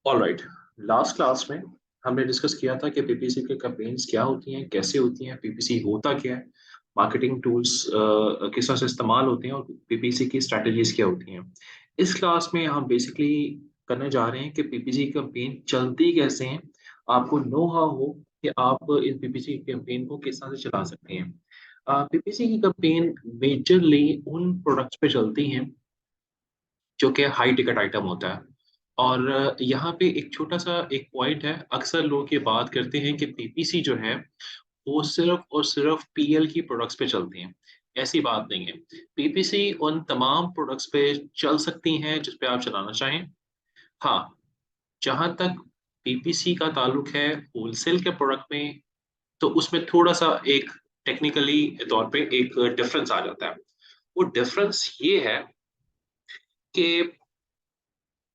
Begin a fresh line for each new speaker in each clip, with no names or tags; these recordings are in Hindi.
ऑलराइट। लास्ट क्लास में हमने डिस्कस किया था कि पीपीसी के कैंपेन्स क्या होती हैं, कैसे होती हैं, पीपीसी होता क्या है, मार्केटिंग टूल्स किस तरह से इस्तेमाल होते हैं और पीपीसी की स्ट्रैटेजीज क्या होती हैं। इस क्लास में हम बेसिकली करने जा रहे हैं कि पीपीसी कैंपेन चलती कैसे हैं, आपको नो हाउ हो कि आप इस पीपीसी कैंपेन को किस तरह से चला सकते हैं। पीपीसी की कैंपेन मेजरली उन प्रोडक्ट्स पे चलती हैं जो कि हाई टिकट आइटम होता है। और यहाँ पे एक छोटा सा एक पॉइंट है, अक्सर लोग ये बात करते हैं कि पीपीसी जो है वो सिर्फ और सिर्फ पीएल की प्रोडक्ट्स पे चलती हैं। ऐसी बात नहीं है। पीपीसी उन तमाम प्रोडक्ट्स पे चल सकती हैं जिस पे आप चलाना चाहें। हाँ, जहाँ तक पीपीसी का ताल्लुक है होलसेल के प्रोडक्ट में, तो उसमें थोड़ा सा एक टेक्निकली तौर पे एक डिफरेंस आ जाता है। वो डिफरेंस ये है कि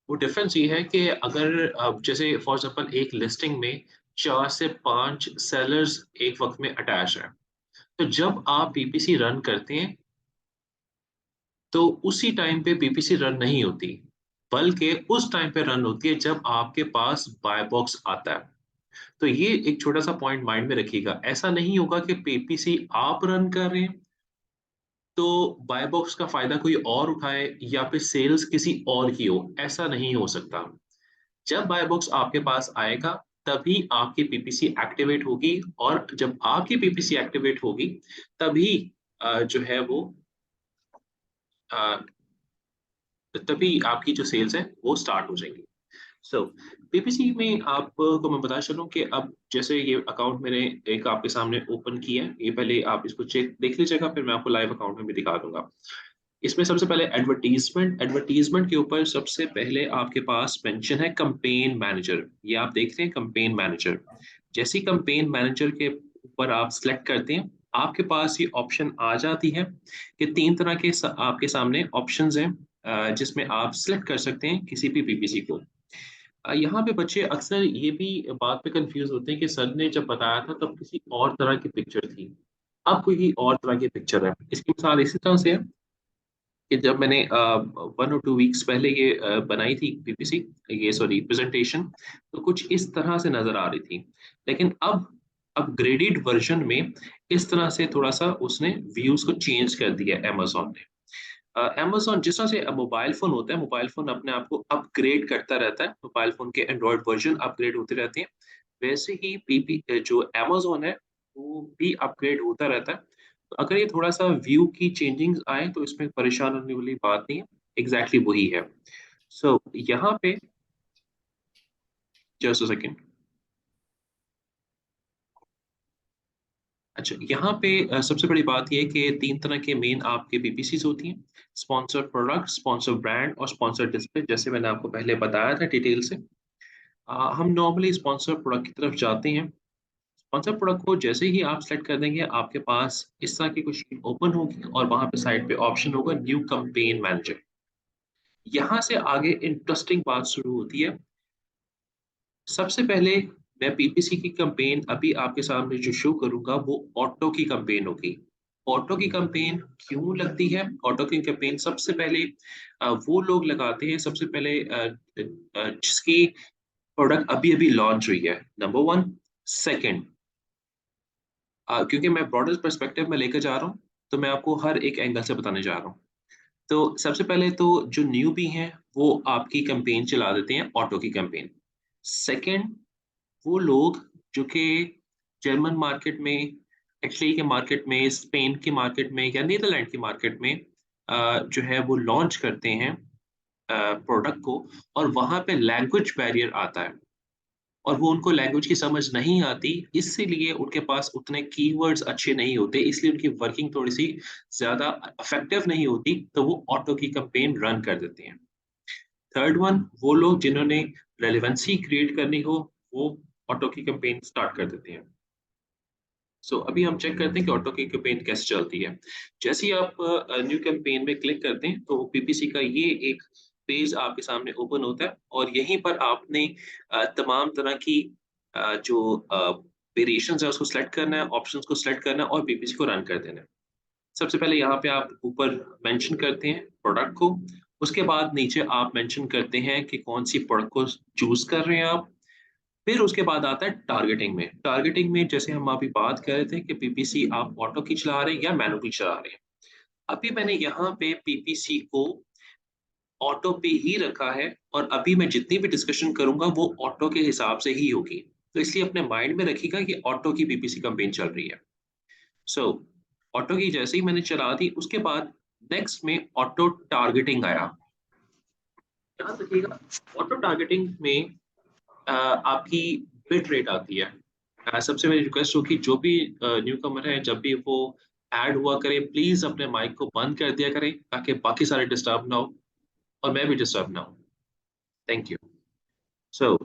वो डिफरेंस ये है कि अगर जैसे फॉर एग्जांपल एक लिस्टिंग में 4 से 5 सेलर्स एक वक्त में अटैच है, तो जब आप पीपीसी रन करते हैं तो उसी टाइम पे पीपीसी रन नहीं होती, बल्कि उस टाइम पे रन होती है जब आपके पास बाय बॉक्स आता है। तो ये एक छोटा सा पॉइंट माइंड में रखिएगा। ऐसा नहीं होगा कि पीपीसी आप रन कर रहे हैं तो बाय बॉक्स का फायदा कोई और उठाए या फिर सेल्स किसी और की हो, ऐसा नहीं हो सकता। जब बाय बॉक्स आपके पास आएगा तभी आपकी पीपीसी एक्टिवेट होगी, और जब आपकी पीपीसी एक्टिवेट होगी तभी जो है वो अ, तभी आपकी जो सेल्स है वो स्टार्ट हो जाएंगी। सो पीपीसी में आपको मैं बता चलूं कि अब जैसे ये अकाउंट मैंने एक आपके सामने ओपन किया है, ये पहले आप इसको चेक देख लीजिएगा, फिर मैं आपको लाइव अकाउंट में भी दिखा दूंगा। इसमें सबसे पहले एडवर्टीजमेंट, एडवर्टीजमेंट के ऊपर सबसे पहले आपके पास मेंशन है कंपेन मैनेजर। ये आप देख रहे हैं कंपेन मैनेजर। जैसे ही कंपेन मैनेजर के ऊपर आप सिलेक्ट करते हैं, आपके पास ये ऑप्शन आ जाती है कि 3 तरह के आपके सामने ऑप्शंस हैं, जिसमें आप सिलेक्ट कर सकते हैं किसी भी पीपीसी को। यहाँ पे बच्चे अक्सर ये भी बात पे कंफ्यूज होते हैं कि सर ने जब बताया था तब किसी और तरह की पिक्चर थी, अब कोई और तरह की पिक्चर है। इसकी मिसाल इसी तरह से है कि जब मैंने 1 और 2 वीक्स पहले ये बनाई थी पीपीसी, ये सॉरी प्रेजेंटेशन, तो कुछ इस तरह से नजर आ रही थी। लेकिन अब अपग्रेडेड वर्जन में इस तरह से थोड़ा सा उसने व्यूज को चेंज कर दिया अमेजोन ने। अमेजोन जिस तरह से मोबाइल फोन होता है, मोबाइल फोन अपने आप को अपग्रेड करता रहता है, मोबाइल फोन के एंड्रॉयड वर्जन अपग्रेड होते रहते हैं, वैसे ही पीपी जो अमेजोन है वो भी अपग्रेड होता रहता है। तो अगर ये थोड़ा सा व्यू की चेंजिंग आए तो इसमें परेशान होने वाली बात नहीं है, एग्जैक्टली वही है। सो यहाँ पे जस्ट अ सेकेंड। अच्छा, यहाँ पे सबसे बड़ी बात यह है कि 3 तरह के मेन आपके पीपीसीज होती हैं: स्पॉन्सर प्रोडक्ट, स्पॉन्सर ब्रांड और स्पॉन्सर डिस्प्ले। जैसे मैंने आपको पहले बताया था डिटेल से। हम नॉर्मली स्पॉन्सर प्रोडक्ट की तरफ जाते हैं। स्पॉन्सर प्रोडक्ट को जैसे ही आप सेलेक्ट कर देंगे, आपके पास इस तरह की कुछ ओपन होगी और वहां पे साइड पे ऑप्शन होगा न्यू कैंपेन मैनेजर। यहाँ से आगे इंटरेस्टिंग बात शुरू होती है। सबसे पहले मैं पीपीसी की कैंपेन अभी आपके सामने जो शो करूंगा वो ऑटो की कैंपेन होगी। ऑटो की कैंपेन क्यों लगती है? ऑटो की कैंपेन सबसे पहले वो लोग लगाते हैं, सबसे पहले जिसकी प्रोडक्ट अभी अभी लॉन्च हुई है, नंबर वन। सेकंड, क्योंकि मैं ब्रॉडर पर्सपेक्टिव में लेकर जा रहा हूँ, तो मैं आपको हर एक एंगल से बताने जा रहा हूँ। तो सबसे पहले तो जो न्यूबी हैं वो आपकी कैंपेन चला देते हैं, ऑटो की कैंपेन। सेकंड, वो लोग जो कि जर्मन मार्केट में, इटली के मार्केट में, स्पेन की मार्केट में या नीदरलैंड की मार्केट में जो है वो लॉन्च करते हैं प्रोडक्ट को, और वहां पे लैंग्वेज बैरियर आता है और वो उनको लैंग्वेज की समझ नहीं आती, इसीलिए उनके पास उतने कीवर्ड्स अच्छे नहीं होते, इसलिए उनकी वर्किंग थोड़ी सी ज्यादा इफेक्टिव नहीं होती, तो वो ऑटो की कैंपेन रन कर देते हैं। थर्ड वन, वो लोग जिन्होंने रेलेवेंसी क्रिएट करनी हो, वो ऑटो की कैंपेन स्टार्ट कर देते हैं। अभी हम चेक करते हैं कि ऑटो की कैंपेन कैसे चलती है। जैसे ही आप न्यू कैंपेन में क्लिक करते हैं तो पीपीसी का ये एक पेज आपके सामने ओपन होता है, और यहीं पर आपने तमाम तरह की जो वेरिएशंस है उसको सेलेक्ट करना है, ऑप्शंस को सेलेक्ट करना है और पीपीसी को रन कर देना है। सबसे पहले यहाँ पे आप ऊपर मेंशन करते हैं प्रोडक्ट को, उसके बाद नीचे आप मेंशन करते हैं कि कौन सी प्रोडक्ट को चूज कर रहे हैं आप। फिर उसके बाद आता है टारगेटिंग में। टारगेटिंग में जैसे हम अभी बात कर रहे थे कि पीपीसी आप ऑटो की चला रहे हैं या मैनुअली चला रहे हैं। अभी मैंने यहाँ पे पीपीसी को ऑटो पे ही रखा है, और अभी मैं जितनी भी डिस्कशन करूंगा वो ऑटो के हिसाब से ही होगी। तो इसलिए अपने माइंड में रखिएगा कि ऑटो की पीपीसी कैंपेन चल रही है। सो ऑटो की जैसे ही मैंने चला दी, उसके बाद नेक्स्ट में ऑटो टारगेटिंग आया। याद रखिएगा, ऑटो टारगेटिंग में आपकी बिट रेट आती है। सबसे मेरी रिक्वेस्ट होगी, जो भी न्यू कमर है, जब भी वो ऐड हुआ करे, प्लीज अपने माइक को बंद कर दिया करें ताकि बाकी सारे डिस्टर्ब ना हो और मैं भी डिस्टर्ब ना हूँ। Thank you. सो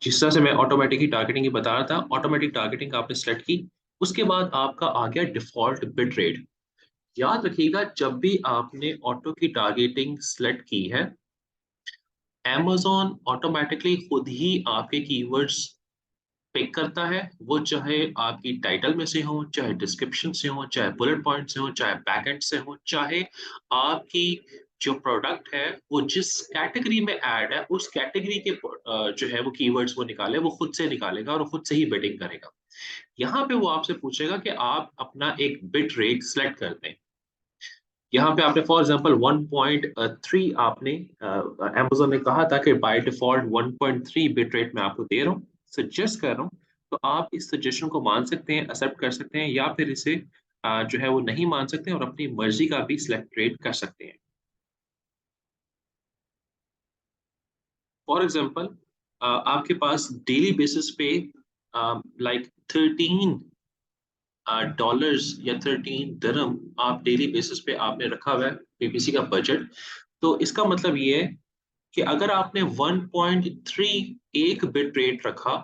जिस तरह से मैं ऑटोमेटिक ही टारगेटिंग की बता रहा था, ऑटोमेटिक टारगेटिंग आपने सेलेक्ट की। उसके बाद आपका आ गया डिफॉल्ट बिट रेट। याद रखिएगा, जब भी आपने ऑटो की टारगेटिंग सेलेक्ट की है, Amazon ऑटोमेटिकली खुद ही आपके कीवर्ड्स पिक करता है। वो चाहे आपकी टाइटल में से हो, चाहे डिस्क्रिप्शन से हो, चाहे बुलेट पॉइंट से हो, चाहे बैकएंड से हो, चाहे आपकी जो प्रोडक्ट है वो जिस कैटेगरी में ऐड है उस कैटेगरी के जो है वो कीवर्ड्स वो निकाले, वो खुद से निकालेगा और खुद से ही बिडिंग करेगा। यहाँ पे वो आपसे पूछेगा कि आप अपना एक बिट रेट सेलेक्ट कर दें। यहाँ पे आपने फॉर एग्जांपल 1.3 आपने अमेज़न ने कहा था कि बाय डिफॉल्ट 1.3 बिट रेट में आपको दे रहा हूँ, सजेस्ट कर रहा हूँ। तो आप इस सजेशन को मान सकते हैं, एक्सेप्ट कर सकते हैं, या फिर इसे जो है वो नहीं मान सकते हैं और अपनी मर्जी का भी सिलेक्ट रेट कर सकते हैं। फॉर एग्जांपल आपके पास डेली बेसिस पे लाइक 13 डॉलर्स या 13 दिरहम आप डेली बेसिस पे आपने रखा हुआ है पीपीसी का बजट। तो इसका मतलब ये है कि अगर आपने 1.3 एक बिट रेट रखा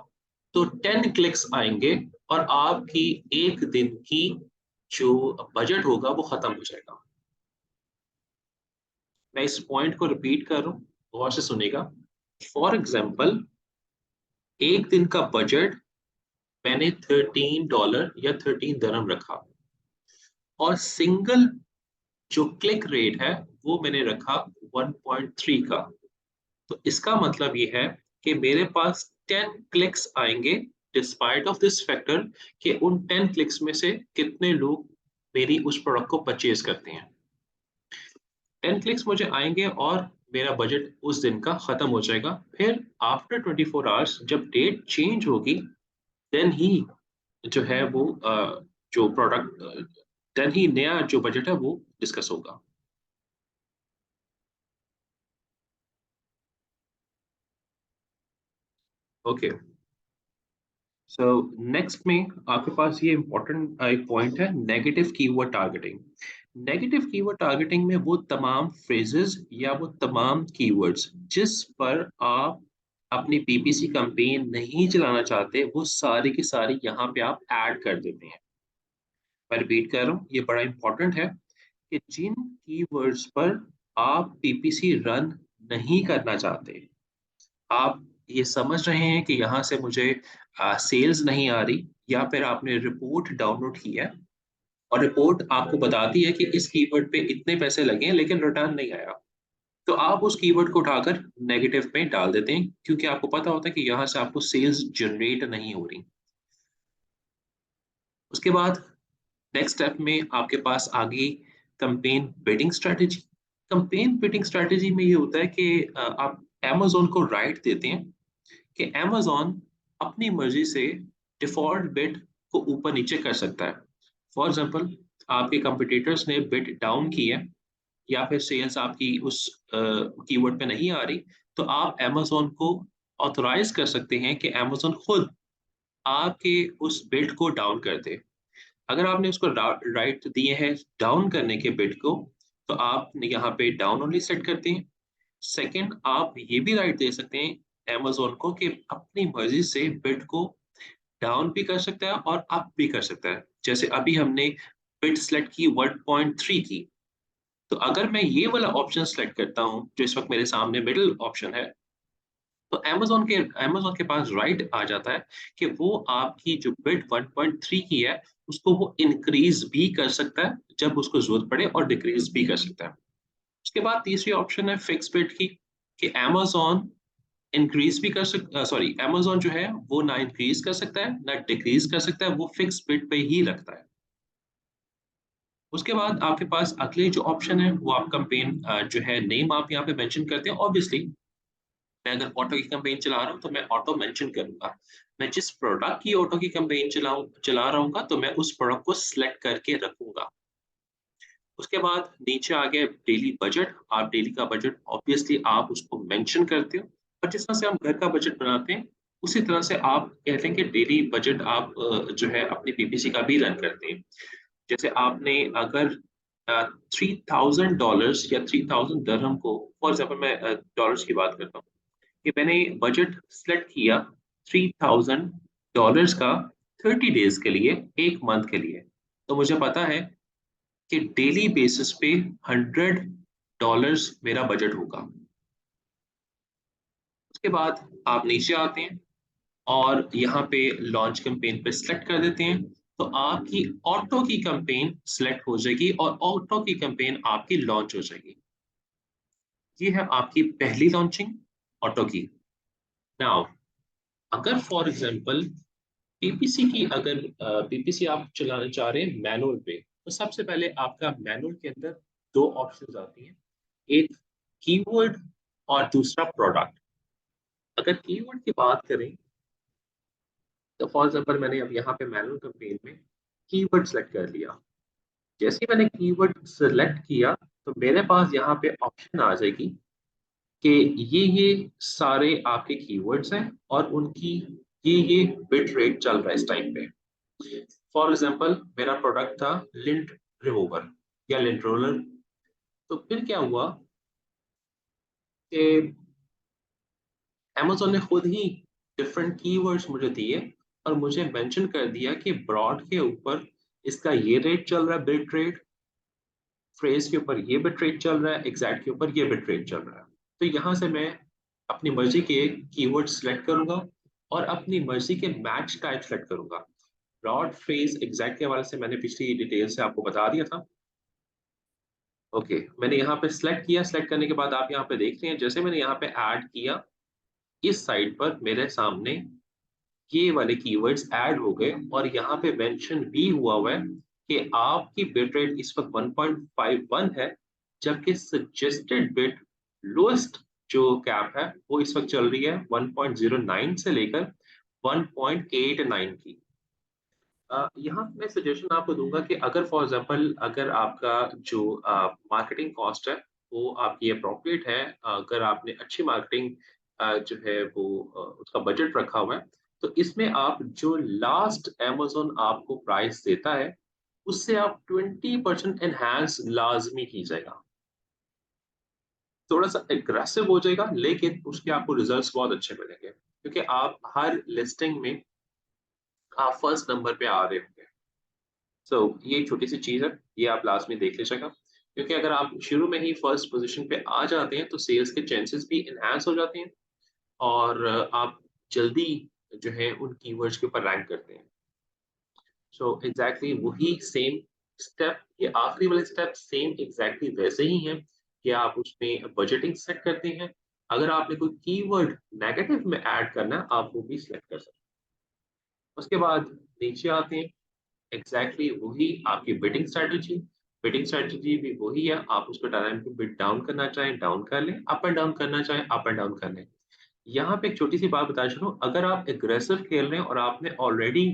तो 10 क्लिक्स आएंगे और आपकी एक दिन की जो बजट होगा वो खत्म हो जाएगा। मैं इस पॉइंट को रिपीट कर रहा हूँ, गौर से सुनेगा। फॉर एग्जाम्पल, एक दिन का बजट मैंने $13 या 13 दिरहम रखा, और सिंगल जो क्लिक रेट है वो मैंने रखा 1.3 का। तो इसका मतलब ये है कि मेरे पास 10 क्लिक्स आएंगे, डिस्पाइट ऑफ दिस फैक्टर कि उन 10 क्लिक्स में से कितने लोग मेरी उस प्रोडक्ट को परचेज करते हैं। 10 क्लिक्स मुझे आएंगे और मेरा बजट उस दिन का खत्म हो जाएगा। फिर आफ्टर 24 आवर्स जब डेट चेंज होगी, देन ही जो है वो जो प्रोडक्ट देन ही नया जो बजट है वो डिस्कस होगा। ओके। सो नेक्स्ट में आपके पास ये इंपॉर्टेंट एक पॉइंट है, negative keyword targeting. Negative keyword targeting में वो तमाम फ्रेजेस या वो तमाम कीवर्ड्स जिस पर आप अपनी पीपीसी कैंपेन नहीं चलाना चाहते, वो सारी की सारी यहाँ पे आप ऐड कर देते हैं। मैं रिपीट कर रहा हूँ, ये बड़ा इंपॉर्टेंट है कि जिन कीवर्ड्स पर आप पीपीसी रन नहीं करना चाहते, आप ये समझ रहे हैं कि यहाँ से मुझे सेल्स नहीं आ रही, या फिर आपने रिपोर्ट डाउनलोड की है और रिपोर्ट आपको बताती है कि इस कीवर्ड पे इतने पैसे लगे हैं लेकिन रिटर्न नहीं आया, तो आप उस कीवर्ड को उठाकर नेगेटिव में डाल देते हैं, क्योंकि आपको पता होता है कि यहाँ से आपको सेल्स जनरेट नहीं हो रही। उसके बाद नेक्स्ट स्टेप में आपके पास आ गई campaign bidding strategy. Campaign bidding strategy में ये होता है कि आप Amazon को राइट देते हैं कि Amazon अपनी मर्जी से डिफॉल्ट बिड को ऊपर नीचे कर सकता है। फॉर एग्जांपल, आपके कंपटीटर्स ने बिड डाउन की है या फिर सेल्स आपकी उस कीवर्ड पे नहीं आ रही, तो आप Amazon को ऑथराइज कर सकते हैं कि Amazon खुद आपके उस बिड को डाउन कर दे। अगर आपने उसको राइट दिए हैं डाउन करने के बिड को, तो आप यहाँ पे डाउन ओनली सेट करते हैं। सेकंड, आप ये भी राइट दे सकते हैं Amazon को कि अपनी मर्जी से बिड को डाउन भी कर सकता है और अप भी कर सकता है। जैसे अभी हमने बिड सेलेक्ट की 1.3 की, तो अगर मैं ये वाला ऑप्शन सेलेक्ट करता हूँ जो इस वक्त मेरे सामने मिडिल ऑप्शन है, तो Amazon के पास राइट आ जाता है कि वो आपकी जो बिड 1.3 की है उसको वो इंक्रीज भी कर सकता है जब उसको जरूरत पड़े, और डिक्रीज भी कर सकता है। उसके बाद तीसरी ऑप्शन है फिक्स बिड की, कि अमेज़न इंक्रीज भी कर सॉरी अमेज़न जो है वो ना इंक्रीज कर सकता है ना डिक्रीज कर सकता है, वो फिक्स बिड पे ही रखता है। उसके बाद आपके पास अगले जो ऑप्शन है वो आप कैंपेन जो है नेम आप यहाँ पे मेंशन करते हैं। ऑब्वियसली मैं अगर ऑटो की कैंपेन चला रहा हूँ तो मैं ऑटो मेंशन करूंगा। मैं जिस प्रोडक्ट की ऑटो की कैंपेन चला रहा हूँ तो मैं उस प्रोडक्ट को सिलेक्ट करके रखूंगा। उसके बाद नीचे आ गया डेली बजट। आप डेली का बजट ऑब्वियसली आप उसको मेंशन करते हो, और जिस तरह से हम घर का बजट बनाते हैं उसी तरह से आप कहते हैं कि डेली बजट आप जो है अपनी पीपीसी का भी रन करते हैं। जैसे आपने अगर $3000 या 3000 दरहम को, फॉर एग्जाम्पल मैं डॉलर्स की बात करता हूँ, कि मैंने बजट सेलेक्ट किया $3000 का 30 डेज के लिए, एक मंथ के लिए, तो मुझे पता है कि डेली बेसिस पे $100 मेरा बजट होगा। उसके बाद आप नीचे आते हैं और यहाँ पे लॉन्च कैंपेन पे सिलेक्ट कर देते हैं, तो आपकी ऑटो की कैंपेन सिलेक्ट हो जाएगी और ऑटो की कैंपेन आपकी लॉन्च हो जाएगी। ये है आपकी पहली लॉन्चिंग ऑटो की। नाउ अगर फॉर एग्जांपल पीपीसी की, अगर पीपीसी आप चलाना चाह रहे हैं मैनुअल पे, तो सबसे पहले आपका मैनुअल के अंदर दो ऑप्शंस आती हैं, एक कीवर्ड और दूसरा प्रोडक्ट। अगर कीवर्ड की बात करें तो फॉर एग्जांपल मैंने अब यहाँ पे मैनुअल कैंपेन में कीवर्ड सेलेक्ट कर लिया। जैसे ही मैंने कीवर्ड सेलेक्ट किया तो मेरे पास यहाँ पे ऑप्शन आ जाएगी कि ये सारे आपके कीवर्ड्स हैं और उनकी ये बिट रेट चल रहा है इस टाइम पे। फॉर एग्जांपल मेरा प्रोडक्ट था लिंट रिमूवर या लिंट रोलर। तो फिर क्या हुआ कि Amazon ने खुद ही डिफरेंट कीवर्ड्स मुझे दिए और मुझे मेंशन कर दिया कि ब्रॉड के ऊपर इसका ये रेट चल रहा है बिट रेट, फ्रेज के ऊपर ये बिट रेट चल रहा है, एग्जैक्ट के ऊपर ये बिट रेट चल रहा है। तो यहाँ से मैं अपनी मर्जी के कीवर्ड सेलेक्ट करूंगा और अपनी मर्जी के मैच टाइप सेलेक्ट करूंगा। ब्रॉड फ्रेज एग्जैक्ट के हवाले से मैंने पिछली डिटेल से आपको बता दिया था। ओके, मैंने यहाँ पे सिलेक्ट किया। सिलेक्ट करने के बाद आप यहाँ पे देख रहे हैं जैसे मैंने यहाँ पे ऐड किया, इस साइड पर मेरे सामने ये वाले कीवर्ड्स ऐड हो गए और यहाँ पे मेंशन भी हुआ है कि आपकी बिट रेट इस वक्त 1.51 है, जबकि सजेस्टेड बिट लोएस्ट जो कैप है वो इस वक्त चल रही है 1.09 से लेकर 1.89 की। यहाँ मैं सजेशन आपको दूंगा कि अगर फॉर एग्जांपल अगर आपका जो मार्केटिंग कॉस्ट है वो आपकी अप्रोप्रिएट है, अगर आपने अच्छी मार्केटिंग जो है वो उसका बजट रखा हुआ है, तो इसमें आप जो लास्ट अमेज़न आपको प्राइस देता है उससे आप 20% एनहांस लाजमी कीजिएगा। थोड़ा सा एग्रेसिव हो जाएगा लेकिन उसके आपको रिजल्ट्स बहुत अच्छे मिलेंगे, क्योंकि आप हर लिस्टिंग में आप फर्स्ट नंबर पे आ रहे होंगे। सो ये एक छोटी सी चीज है, ये आप लास्ट में देख लीजिएगा, क्योंकि अगर आप शुरू में ही फर्स्ट पोजीशन पे आ जाते हैं तो सेल्स के चांसेस भी इनहांस हो जाते हैं और आप जल्दी जो है उन कीवर्ड्स के ऊपर रैंक करते हैं। सो एग्जैक्टली वही सेम स्टेप, ये आखिरी वाले स्टेप सेम एग्जैक्टली वैसे ही हैं कि आप उसमें बजटिंग सेट करते हैं। अगर आपने कोई कीवर्ड नेगेटिव में ऐड करना है आप वो भी सिलेक्ट कर सकते हैं। उसके बाद नीचे आते हैं, एग्जैक्टली वही आपकी बिडिंग स्ट्रेटजी भी वही है। आप उसको डायनामिक बिड डाउन करना चाहें डाउन कर लें, अप एंड डाउन करना चाहें अप एंड डाउन कर लें। यहाँ पे एक छोटी सी बात बता चलूं, अगर आप एग्रेसिव खेल रहे हैं और आपने ऑलरेडी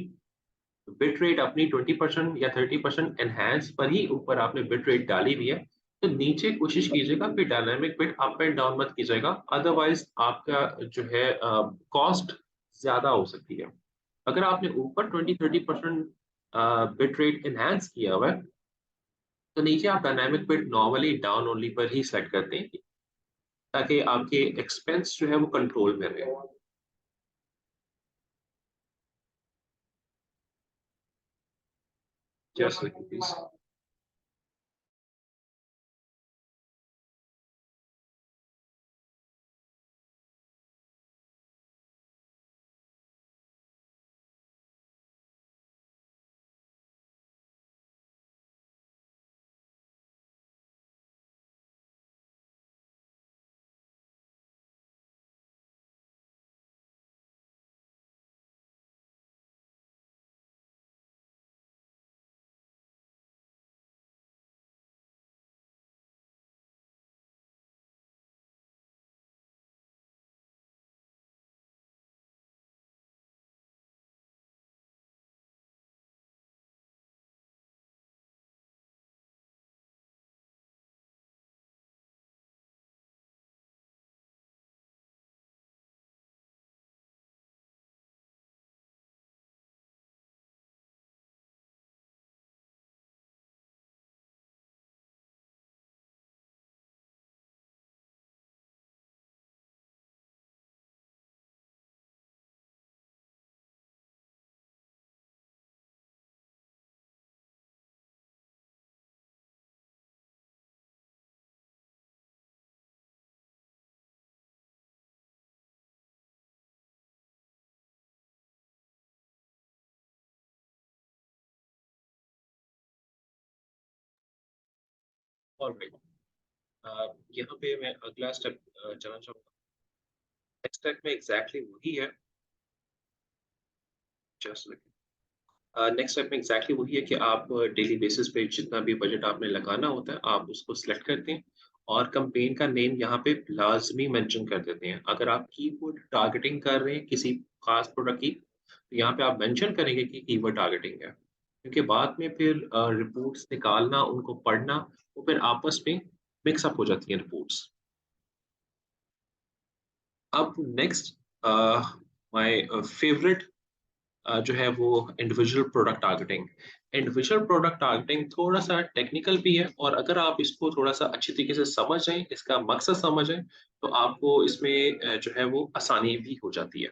बिट रेट अपनी 20% या 30% एनहेंस पर ही ऊपर आपने बिट रेट डाली हुई है, तो नीचे कोशिश कीजिएगा कि dynamic bit up and down मत कीजिएगा, अदरवाइज आपका जो है कॉस्ट ज्यादा हो सकती है। अगर आपने ऊपर 20-30% बिट रेट इनहेंस किया हुआ है तो नीचे आप dynamic bit normally down only पर ही सेट करते हैं, ताकि आपके एक्सपेंस जो है वो कंट्रोल में रहे। Just please. ऑलराइट, यहाँ पे मैं अगला स्टेप चलना चाहूँगा। नेक्स्ट स्टेप में एग्जैक्टली वही है, जस्ट नेक्स्ट स्टेप में एग्जैक्टली वही है कि आप डेली बेसिस पे जितना भी बजट आपने लगाना होता है आप उसको सिलेक्ट करते हैं और कैंपेन का नेम यहाँ पे लाजमी मेंशन कर देते हैं। अगर आप कीवर्ड टारगेटिंग कर रहे हैं किसी खास प्रोडक्ट की, तो यहाँ पे आप मेंशन करेंगे कि कीवर्ड टारगेटिंग है, क्योंकि बाद में फिर रिपोर्ट्स निकालना, उनको पढ़ना, वो फिर आपस में मिक्सअप हो जाती हैं रिपोर्ट्स। अब नेक्स्ट माय फेवरेट जो है वो individual product targeting. Individual product targeting थोड़ा सा टेक्निकल भी है, और अगर आप इसको थोड़ा सा अच्छी तरीके से समझ जाएं, इसका मकसद समझ जाएं, तो आपको इसमें जो है वो आसानी भी हो जाती है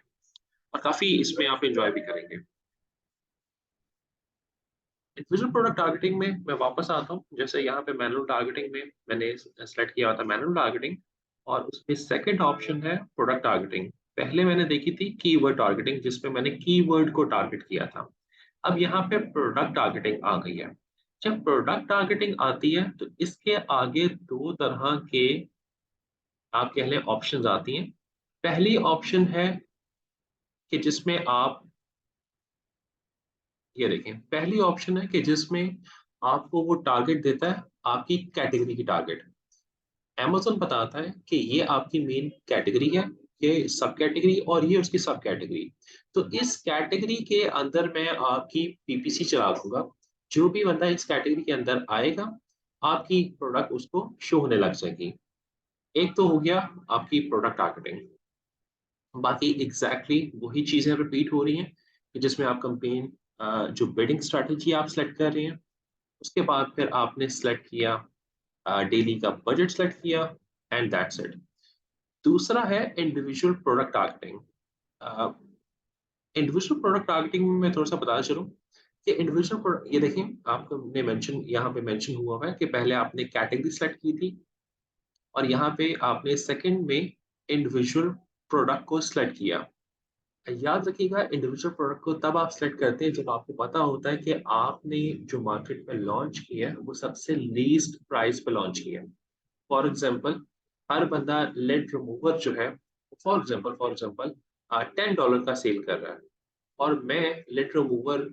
और काफी इसमें आप इंजॉय भी करेंगे। इंडिविजुअल प्रोडक्ट टारगेटिंग में मैं वापस आता हूँ, जैसे यहाँ पे मैनुअल टारगेटिंग में मैंने सेलेक्ट किया था मैनुअल टारगेटिंग, और उसमें सेकंड ऑप्शन है प्रोडक्ट टारगेटिंग। पहले मैंने देखी थी कीवर्ड टारगेटिंग, जिसमें मैंने कीवर्ड को टारगेट किया था। अब यहाँ पे प्रोडक्ट टारगेटिंग आ गई है। जब प्रोडक्ट टारगेटिंग आती है तो इसके आगे दो तरह के आप कह लें ऑप्शंस आती हैं। पहली ऑप्शन है कि जिसमें आप ये देखें, पहली ऑप्शन है कि जिसमें आपको वो टारगेट देता है आपकी कैटेगरी की टारगेट। Amazon बताता है कि ये आपकी मेन कैटेगरी है, ये सब कैटेगरी, और ये उसकी सब कैटेगरी। तो इस कैटेगरी के अंदर मैं आपकी पीपीसी चला दूंगा। जो भी बंदा इस कैटेगरी के अंदर आएगा, आपकी प्रोडक्ट उसको शो होने लग जाएगी। एक तो हो गया आपकी प्रोडक्ट टारगेटिंग। बाकी एग्जैक्टली वही चीजें रिपीट हो रही हैं कि जिसमें आप कंपेन जो बिडिंग स्ट्रैटेजी आप सेलेक्ट कर रहे हैं, उसके बाद फिर आपने सेलेक्ट किया डेली का बजट सेलेक्ट किया, एंड दैट्स इट। दूसरा है individual product targeting. Individual product targeting में मैं थोड़ा सा बताना चलूँ कि इंडिविजुअल प्रोडक्ट, ये देखिए आपने मेंशन, यहाँ पे मेंशन हुआ है कि पहले आपने कैटेगरी सेलेक्ट की थी, और यहाँ पे आपने सेकंड में इंडिविजुअल प्रोडक्ट को सिलेक्ट किया। याद रखिएगा, इंडिविजुअल प्रोडक्ट को तब आप सेलेक्ट करते हैं जब आपको पता होता है कि आपने जो मार्केट में लॉन्च किया है वो सबसे लीस्ट प्राइस पे लॉन्च किया है। फॉर एग्जाम्पल, हर बंदा लेड रिमूवर जो है, फॉर एग्जाम्पल $10 का सेल कर रहा है, और मैं लेड रिमूवर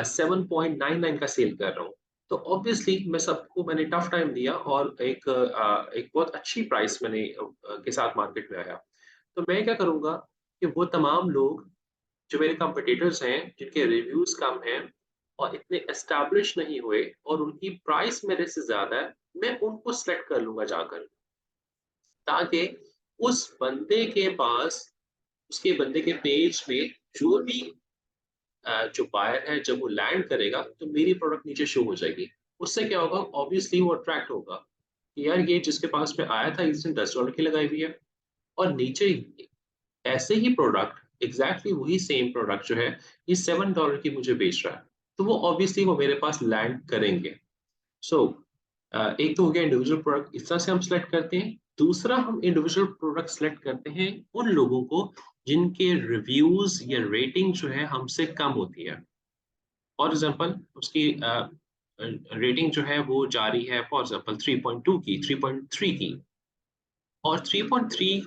7.99 का सेल कर रहा हूँ। तो ऑब्वियसली मैं सबको मैंने टफ टाइम दिया, और एक बहुत अच्छी प्राइस मैंने के साथ मार्केट में आया। तो मैं क्या करूंगा कि वो तमाम लोग जो मेरे कंपटीटर्स हैं, जिनके रिव्यूज कम हैं और इतने एस्टैब्लिश नहीं हुए, और उनकी प्राइस मेरे से ज्यादा है, मैं उनको सेलेक्ट कर लूंगा जाकर, ताकि उस बंदे के पास, उसके बंदे के पेज में जो भी जो बायर है, जब वो लैंड करेगा तो मेरी प्रोडक्ट नीचे शो हो जाएगी। उससे क्या होगा, ऑब्वियसली वो अट्रैक्ट होगा कि यार ये जिसके पास में आया था इसने $10 की लगाई हुई है, और नीचे ऐसे ही प्रोडक्ट, एग्जैक्टली वही सेम प्रोडक्ट जो है ये $7 की मुझे बेच रहा है, तो वो ऑब्वियसली वो मेरे पास लैंड करेंगे। सो एक तो हो गया इंडिविजुअल प्रोडक्ट, इस तरह से हम सेलेक्ट करते हैं। दूसरा, हम इंडिविजुअल प्रोडक्ट सेलेक्ट करते हैं उन लोगों को जिनके रिव्यूज या रेटिंग जो है हमसे कम होती है। फॉर एग्जाम्पल, उसकी रेटिंग जो है वो जारी है फॉर एग्जाम्पल 3.2 की, 3.3 की, और 3.3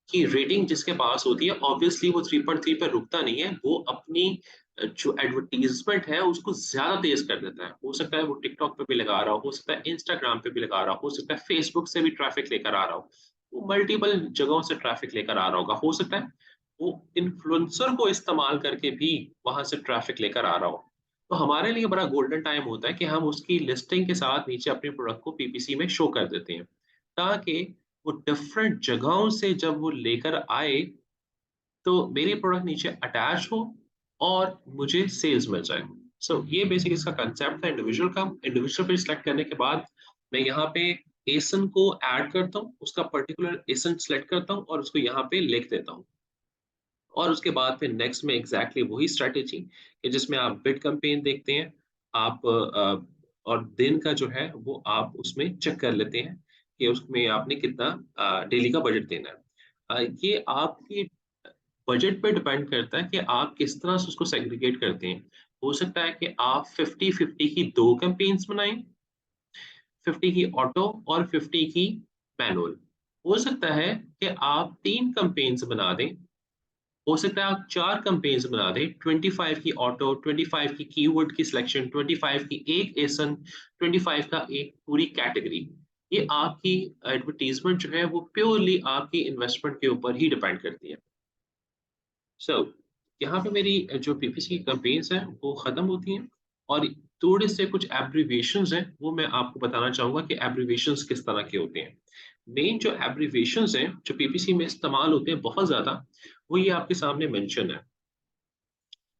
की रेटिंग जिसके पास होती है, ऑब्वियसली वो 3.3 पर रुकता नहीं है, वो अपनी जो एडवर्टीजमेंट है उसको ज्यादा तेज कर देता है। हो सकता है वो टिकटॉक पे भी लगा रहा हो सकता है इंस्टाग्राम पे भी लगा रहा हो सकता है फेसबुक से भी ट्रैफिक लेकर आ रहा हो, वो मल्टीपल जगहों से ट्रैफिक लेकर आ रहा होगा, हो सकता है वो इन्फ्लुएंसर को इस्तेमाल करके भी वहां से ट्रैफिक लेकर आ रहा हो। तो हमारे लिए बड़ा गोल्डन टाइम होता है कि हम उसकी लिस्टिंग के साथ नीचे अपने प्रोडक्ट को पीपीसी में शो कर देते हैं, ताकि वो डिफरेंट जगहों से जब वो लेकर आए तो मेरी प्रोडक्ट नीचे अटैच हो और मुझे सेल्स मिल जाए। सो ये बेसिक इसका कंसेप्ट था इंडिविजुअल का। इंडिविजुअल पे सिलेक्ट करने के बाद मैं यहाँ पे एसन को ऐड करता हूँ, उसका पर्टिकुलर एसन सेलेक्ट करता हूँ और उसको यहाँ पे लिख देता हूँ। और उसके बाद फिर नेक्स्ट में एग्जैक्टली वही स्ट्रेटेजी कि जिसमें आप बिड कैंपेन देखते हैं, आप और दिन का जो है वो आप उसमें चेक कर लेते हैं कि उसमें आपने कितना डेली का बजट देना है। ये आपकी बजट पे डिपेंड करता है कि आप किस तरह से उसको सेग्रीगेट करते हैं। हो सकता है कि आप 50-50 की दो कैंपेन्स बनाएं, 50 की ऑटो और 50 की मैनुअल। हो सकता है कि आप 3 कैंपेन्स बना दें, हो सकता है आप 4 कैंपेन्स बना दें, 25 की ऑटो, 25 की कीवर्ड की सिलेक्शन, 25 की एक एसन, 25 का एक पूरी कैटेगरी। ये आपकी एडवर्टाइजमेंट जो है वो प्योरली आपकी इन्वेस्टमेंट के ऊपर ही डिपेंड करती है। सो यहाँ पे मेरी जो पीपीसी की कैंपेन्स हैं वो खत्म होती हैं, और थोड़े से कुछ एब्रिविएशंस हैं वो मैं आपको बताना चाहूंगा कि एब्रिविएशंस किस तरह के होते हैं। मेन जो एब्रिविएशंस हैं जो पीपीसी में इस्तेमाल होते हैं बहुत ज्यादा, वो ये आपके सामने मेंशन है।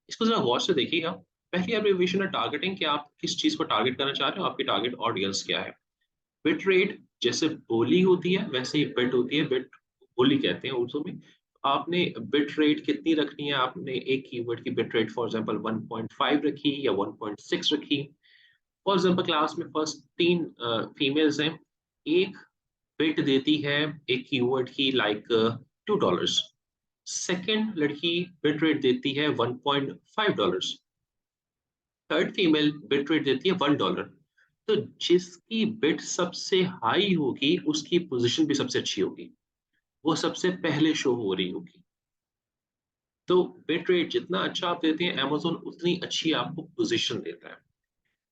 इसको जरा गौर से देखिएगा। पहली एब्रिविएशन है टारगेटिंग, कि आप किस चीज को टारगेट करना चाह रहे हो, आपकी टारगेट ऑडियंस क्या है। बिट रेट, जैसे बोली होती है वैसे ही बिट होती है, बिट बोली कहते हैं उर्दू में। आपने बिट रेट कितनी रखनी है, आपने एक कीवर्ड की बिट रेट फॉर एग्जांपल 1.5 रखी या 1.6 रखी। फॉर एग्जांपल क्लास में फर्स्ट 3 फीमेल्स हैं, एक बिट देती है एक कीवर्ड की लाइक $2, सेकेंड लड़की बिट रेट देती है $1.5, थर्ड फीमेल बिट रेट देती है $1। तो जिसकी बिट सबसे हाई होगी उसकी पोजीशन भी सबसे अच्छी होगी, वो सबसे पहले शो हो रही होगी। तो बिट रेट जितना अच्छा आप देते हैं Amazon उतनी अच्छी आपको पोजीशन देता है।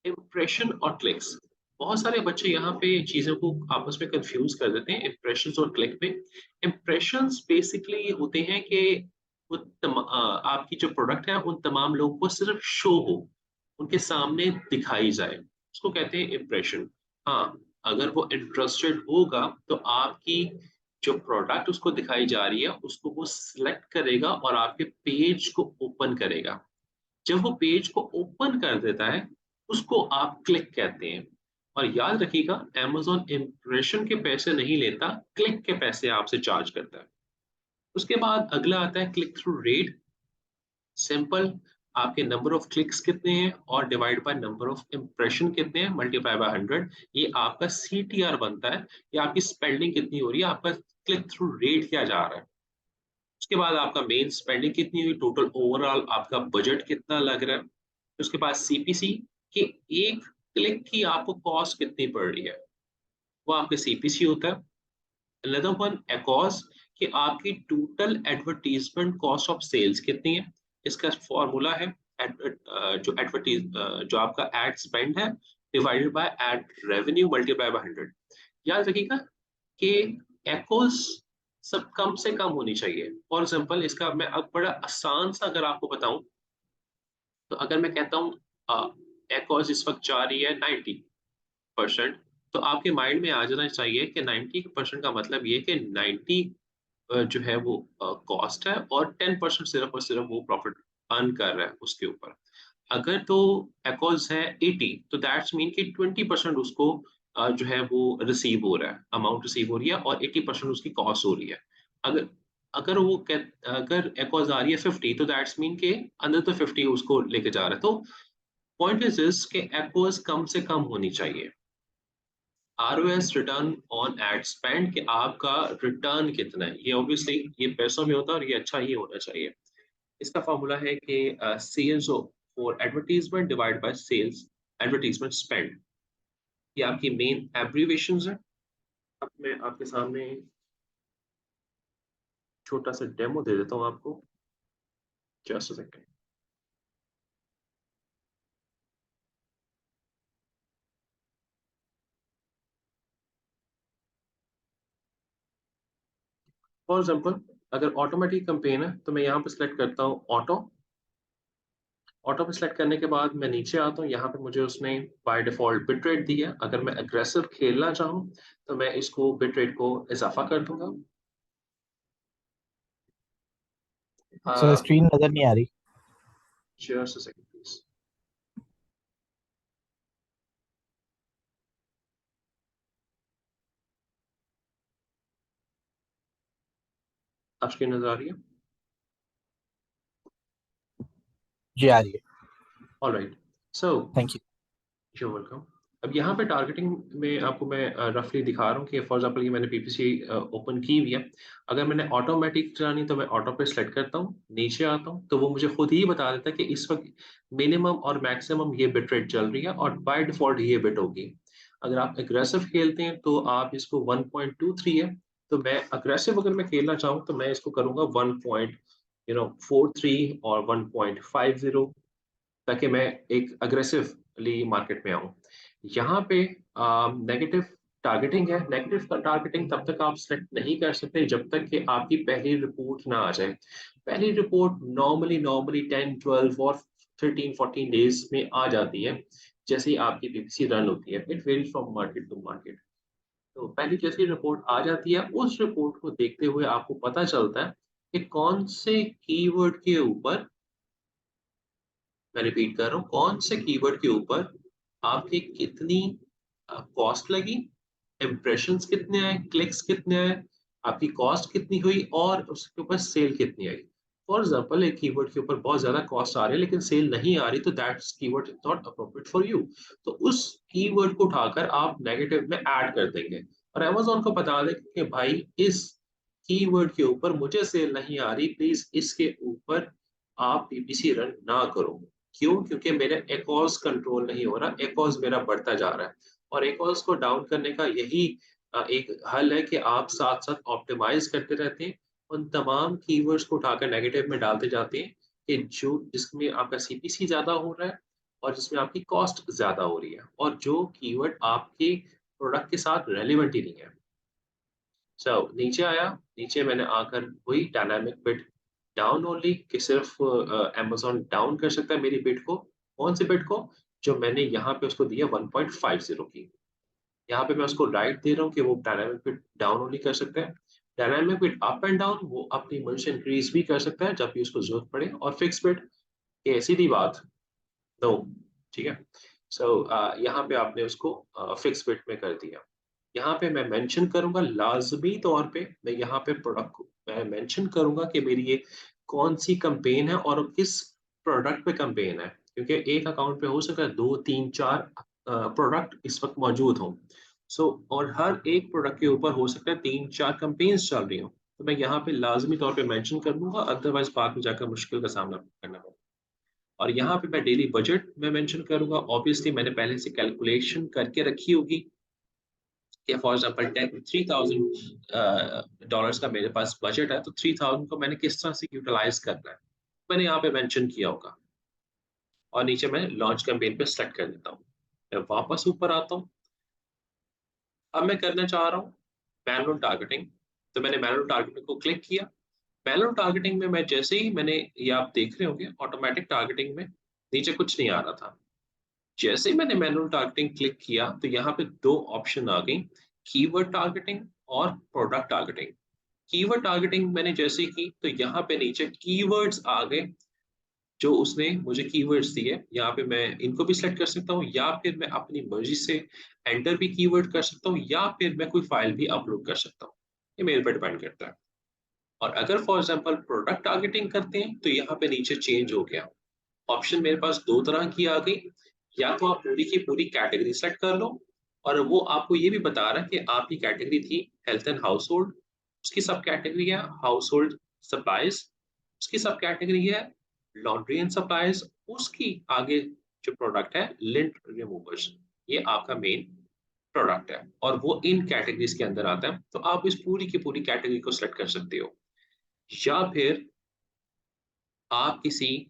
इम्प्रेशन और क्लिक्स, बहुत सारे बच्चे यहाँ पे चीजों को आपस में कंफ्यूज कर देते हैं इम्प्रेशंस और क्लिक पे। इम्प्रेशंस बेसिकली ये होते हैं कि वो आपकी जो प्रोडक्ट है उन तमाम लोगों को सिर्फ शो हो, उनके सामने दिखाई जाए, उसको कहते हैं इम्प्रेशन। हाँ, अगर वो इंटरेस्टेड होगा तो आपकी जो प्रोडक्ट उसको दिखाई जा रही है उसको वो सिलेक्ट करेगा और आपके पेज को ओपन करेगा। जब वो पेज को ओपन कर देता है उसको आप क्लिक कहते हैं। और याद रखिएगा, Amazon इंप्रेशन के पैसे नहीं लेता, क्लिक के पैसे आपसे चार्ज करता है। उसके बाद अगला आता है क्लिक थ्रू रेट। सिंपल, आपके नंबर ऑफ क्लिक्स कितने हैं और divide by number of impression कितने हैं मल्टीप्लाई बाय 100, ये आपका CTR बनता है। ये आपकी स्पेंडिंग कितनी हो रही है, आपका क्लिक थ्रू रेट क्या जा रहा है। उसके बाद आपका मेन स्पेंडिंग कितनी हुई, टोटल ओवरऑल आपका बजट कितना लग रहा है। उसके बाद CPC, कि एक क्लिक की आपको कॉस्ट कितनी पड़ रही है, वो आपके CPC होता है। अनदर वन एकॉस, कि आपकी total advertisement cost of sales कितनी है। इसका फॉर्मूला है जो जो आपका एड स्पेंड है divided by ad revenue multiply by 100। याद रखिएगा कि एकोस सब कम से कम होनी चाहिए। फॉर एग्जाम्पल इसका मैं अब बड़ा आसान सा अगर आपको बताऊं, तो अगर मैं कहता हूँ एकोस इस वक्त जा रही है 90%, तो आपके माइंड में आ जाना चाहिए कि 90% का मतलब ये कि 90 जो है वो कॉस्ट है और 10% सिर्फ और सिर्फ वो प्रॉफिट अर्न कर रहा है उसके ऊपर। अगर तो एकोस है 80, तो दैट्स मीन कि 20% उसको जो है वो रिसीव हो रहा है, अमाउंट रिसीव हो रही है, और 80% उसकी कॉस्ट हो रही है। अगर अगर अगर एकोस आ रही है 50, तो दैट्स मीन के अंदर तो 50 उसको लेके जा रहा है। तो पॉइंट इज दिस कि एकोस कम से कम होनी चाहिए। ROS return on ad spend, कि आपका रिटर्न कितना है, ये ऑब्वियसली ये पैसों में होता है और ये अच्छा ही होना चाहिए। इसका फॉर्मूला है कि sales for advertisement divide by sales advertisement spend. ये आपकी मेन एब्रीविएशंस है। अब मैं आपके सामने छोटा सा डेमो दे देता हूँ आपको, just a second. For example, अगर ऑटोमेटिक कैंपेन है तो मैं यहाँ पे सिलेक्ट करता हूँ ऑटो। ऑटो पे सिलेक्ट करने के बाद मैं नीचे आता हूँ, यहाँ पे मुझे उसने बाय डिफॉल्ट बिट रेट दी है। अगर मैं अग्रेसिव खेलना चाहूँ तो मैं इसको बिट रेट को इजाफा कर दूंगा।
सर स्क्रीन नजर नहीं आ रही।
Just a second please. आप स्क्रीन नजर आ रही है?
जी आ रही है।
Alright, so
thank you.
You welcome. अब यहाँ पे टारगेटिंग में आपको मैं रफली दिखा रहा हूँ कि फॉर एग्जांपल ये मैंने पीपीसी ओपन की हुई है। अगर मैंने ऑटोमेटिक चलानी तो मैं ऑटो पे सेलेक्ट करता हूँ, नीचे आता हूँ तो वो मुझे खुद ही बता देता है कि इस वक्त मिनिमम और मैक्सिमम ये बिट रेट चल रही है और बाय डिफॉल्ट ये बिट होगी। अगर आप एग्रेसिव खेलते हैं तो आप इसको 1.23 है, तो मैं अग्रेसिव अगर मैं खेलना चाहूँ तो मैं इसको करूंगा 1.43 और 1.50, ताकि मैं एक अग्रेसिवली मार्केट में आऊं। यहाँ पे नेगेटिव टारगेटिंग है। नेगेटिव टारगेटिंग तब तक आप सेलेक्ट नहीं कर सकते जब तक कि आपकी पहली रिपोर्ट ना आ जाए। पहली रिपोर्ट नॉर्मली 10 12 और 13 14 डेज में आ जाती है, जैसे ही आपकी पीपीसी रन होती है। It varies from market to market. तो पहली जैसी रिपोर्ट आ जाती है, उस रिपोर्ट को देखते हुए आपको पता चलता है कि कौन से कीवर्ड के ऊपर, मैं रिपीट कर रहा हूँ, कौन से कीवर्ड के ऊपर आपकी कितनी कॉस्ट लगी, इम्प्रेशंस कितने आए, क्लिक्स कितने आए, आपकी कॉस्ट कितनी हुई और उसके ऊपर सेल कितनी आई। फॉर एग्जाम्पल, एक कीवर्ड के ऊपर बहुत ज्यादा कॉस्ट आ रही है लेकिन सेल नहीं आ रही, तो that keyword is not appropriate for you. तो उस कीवर्ड को उठाकर आप नेगेटिव में ऐड कर देंगे और अमेजोन को बता दें कि भाई इस कीवर्ड के ऊपर मुझे सेल नहीं आ रही, प्लीज इसके ऊपर आप पीपीसी रन ना करो। क्यों? क्योंकि मेरा एकॉस कंट्रोल नहीं हो रहा, एकॉस मेरा बढ़ता जा रहा है। और एकॉस को डाउन करने का यही एक हल है कि आप साथ साथ ऑप्टिमाइज करते रहते हैं, उन तमाम कीवर्ड्स को उठाकर नेगेटिव में डालते जाते हैं कि जो जिसमें आपका सीपीसी ज्यादा हो रहा है और जिसमें आपकी कॉस्ट ज्यादा हो रही है और जो कीवर्ड आपके प्रोडक्ट के साथ रेलिवेंट ही नहीं है। नीचे आया, नीचे मैंने आकर वही डायनामिक बिड डाउन ओनली, कि सिर्फ अमेजोन डाउन कर सकता है मेरी बिड को। कौन सी बिड को? जो मैंने यहाँ पे उसको दिया 1.50 की। यहाँ पे मैं उसको राइट दे रहा हूँ कि वो डायनामिक बिड डाउन ओनली कर सकते हैं। Dynamic bid up and down वो अपनी मर्जी से इंक्रीज भी कर सकता है जब भी उसको जरूरत पड़े। और फिक्स बिड, ये सीधी बात, नो। ठीक है। यहाँ पे आपने उसको फिक्स बिड में कर दिया। यहाँ पे मैं मेंशन करूंगा लाजमी तौर पे, मैं यहाँ पे प्रोडक्ट को मैं मेंशन करूंगा कि मेरी ये कौन सी कंपेन है और किस प्रोडक्ट पे कंपेन है, क्योंकि एक अकाउंट पे हो सकता है 2 3 4 प्रोडक्ट इस वक्त मौजूद हों। और हर एक प्रोडक्ट के ऊपर हो सकता है 3 4 कंपेन्स चल रही हो। तो मैं यहाँ पे लाजमी तौर पे मेंशन कर दूंगा, अदरवाइज बाद में जाकर मुश्किल का सामना करना पड़ेगा। और यहाँ पे मैं डेली बजट में मेंशन करूंगा। ऑब्वियसली मैंने पहले से कैलकुलेशन करके रखी होगी कि फॉर एग्जांपल 3000 डॉलर्स का मेरे पास बजट है, तो 3000 को मैंने किस तरह से यूटिलाइज करना है, मैंने यहाँ पे मेंशन किया होगा। और नीचे मैं लॉन्च कैंपेन पे सेलेक्ट कर देता हूँ। मैं वापस ऊपर आता हूँ। अब मैं करना चाह रहा हूँ मैनुअल टारगेटिंग। तो मैंने मैनुअल टारगेटिंग को क्लिक किया। मैनुअल टारगेटिंग में मैं जैसे ही मैंने, ये आप देख रहे होंगे ऑटोमेटिक टारगेटिंग में नीचे कुछ नहीं आ रहा था। जैसे ही मैंने मैनुअल टारगेटिंग क्लिक किया तो यहाँ पे दो ऑप्शन आ गई, कीवर्ड टारगेटिंग और प्रोडक्ट टारगेटिंग। कीवर्ड टारगेटिंग मैंने जैसे की तो यहाँ पे नीचे कीवर्ड्स आ गए, जो उसने मुझे कीवर्ड्स दिए। यहाँ पे मैं इनको भी सिलेक्ट कर सकता हूँ या फिर मैं अपनी मर्जी से एंटर भी कीवर्ड कर सकता हूँ या फिर मैं कोई फाइल भी अपलोड कर सकता हूँ। ये मेरे पर डिपेंड करता है। और अगर फॉर एग्जाम्पल प्रोडक्ट टारगेटिंग करते हैं तो यहाँ पे नीचे चेंज हो गया। ऑप्शन मेरे पास दो तरह की आ गई। या तो आप पूरी की पूरी कैटेगरी सेलेक्ट कर लो और वो आपको ये भी बता रहा है कि आपकी कैटेगरी थी हेल्थ एंड हाउस होल्ड, उसकी सब कैटेगरी है हाउस होल्ड सप्लाईज, उसकी सब कैटेगरी है लॉन्ड्री एंड सप्लाईज, उसकी आगे जो प्रोडक्ट है लिंट रिमूवर्स, ये आपका मेन प्रोडक्ट है और वो इन कैटेगरीज के अंदर आता है। तो आप इस पूरी की पूरी कैटेगरी को सिलेक्ट कर सकते हो। या फिर आप किसी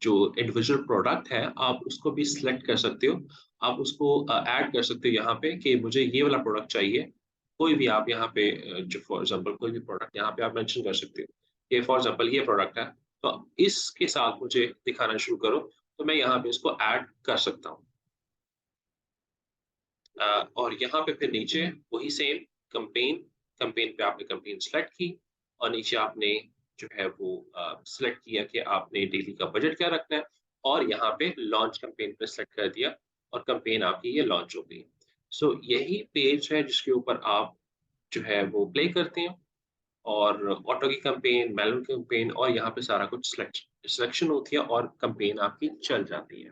जो इंडिविजुअल प्रोडक्ट है आप उसको भी सिलेक्ट कर सकते हो। आप उसको ऐड कर सकते हो यहाँ पे कि मुझे ये वाला प्रोडक्ट चाहिए। कोई भी आप यहाँ पे जो फॉर एग्जांपल कोई भी प्रोडक्ट यहाँ पे आप मेंशन कर सकते हो कि फॉर एग्जांपल ये प्रोडक्ट है, तो इसके साथ मुझे दिखाना शुरू करो। तो मैं यहाँ पे इसको ऐड कर सकता हूँ। और यहाँ पे फिर नीचे वही सेम कंपेन, कंपेन पे आपने कंपेन सेलेक्ट की और नीचे आपने जो है वो सिलेक्ट किया कि आपने डेली का बजट क्या रखना है और यहाँ पे लॉन्च कंपेन पे सेलेक्ट कर दिया और कंपेन आपकी ये लॉन्च हो गई। यही पेज है जिसके ऊपर आप जो है वो प्ले करते हैं और ऑटो की कंपेन, मैनुअल कंपेन और यहाँ पे सारा कुछ सिलेक्शन होती है और कंपेन आपकी चल जाती है।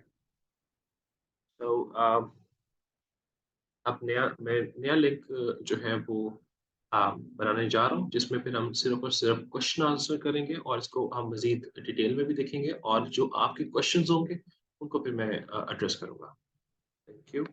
तो अब मैं नया लिंक जो है वो बनाने जा रहा हूँ, जिसमें फिर हम सिर्फ और सिर्फ क्वेश्चन आंसर करेंगे और इसको हम मजीद डिटेल में भी देखेंगे और जो आपके क्वेश्चंस होंगे उनको फिर मैं एड्रेस करूंगा। Thank you.